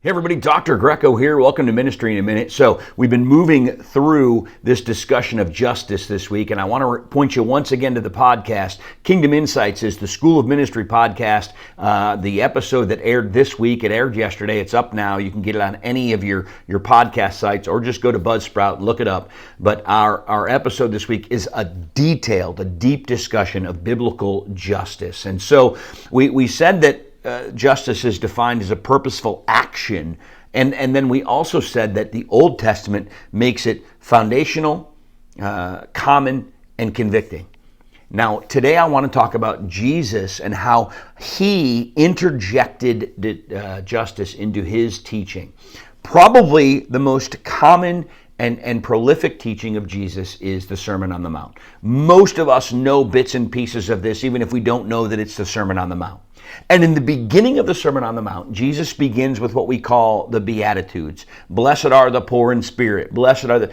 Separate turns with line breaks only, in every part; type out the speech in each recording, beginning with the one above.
Hey everybody, Dr. Greco here. Welcome to Ministry in a Minute. So we've been moving through this discussion of justice this week, and I want to point you once again to the podcast. Kingdom Insights is the School of Ministry podcast. The episode that aired this week, it aired yesterday. It's up now. You can get it on any of your podcast sites, or just go to Buzzsprout and look it up. But our episode this week is a deep discussion of biblical justice. And so we said that justice is defined as a purposeful action. And then we also said that the Old Testament makes it foundational, common, and convicting. Now, today I want to talk about Jesus and how he interjected justice into his teaching. Probably the most common and prolific teaching of Jesus is the Sermon on the Mount. Most of us know bits and pieces of this, even if we don't know that it's the Sermon on the Mount. And in the beginning of the Sermon on the Mount, Jesus begins with what we call the Beatitudes. Blessed are the poor in spirit. Blessed are the...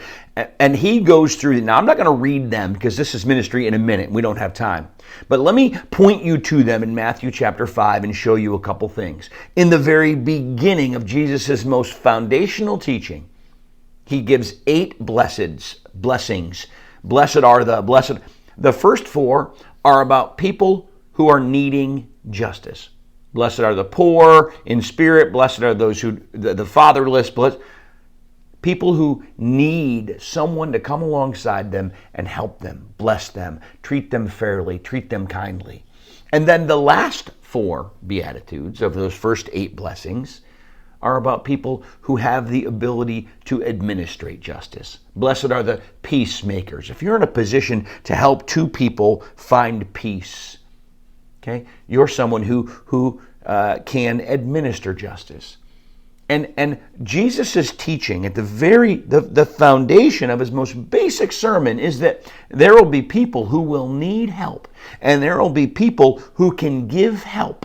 And he goes through... Now, I'm not going to read them because this is ministry in a minute. We don't have time. But let me point you to them in Matthew chapter 5 and show you a couple things. In the very beginning of Jesus' most foundational teaching, he gives 8 blessings. Blessed are the... Blessed... The first 4 are about people who are needing justice. Blessed are the poor in spirit. Blessed are those who, the fatherless. Blessed, people who need someone to come alongside them and help them, bless them, treat them fairly, treat them kindly. And then the last 4 Beatitudes of those first 8 blessings are about people who have the ability to administrate justice. Blessed are the peacemakers. If you're in a position to help 2 people find peace, okay, you're someone who can administer justice. And Jesus' teaching at the foundation of his most basic sermon is that there will be people who will need help, and there will be people who can give help.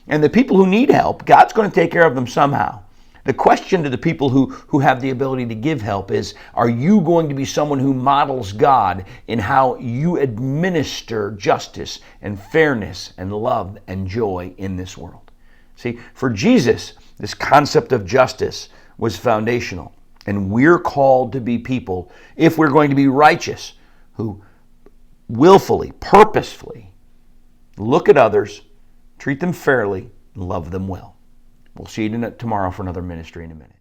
And the people who need help, God's going to take care of them somehow. The question to the people who have the ability to give help is, are you going to be someone who models God in how you administer justice and fairness and love and joy in this world? See, for Jesus, this concept of justice was foundational. And we're called to be people, if we're going to be righteous, who willfully, purposefully look at others, treat them fairly, and love them well. We'll see you tomorrow for another Ministry in a Minute.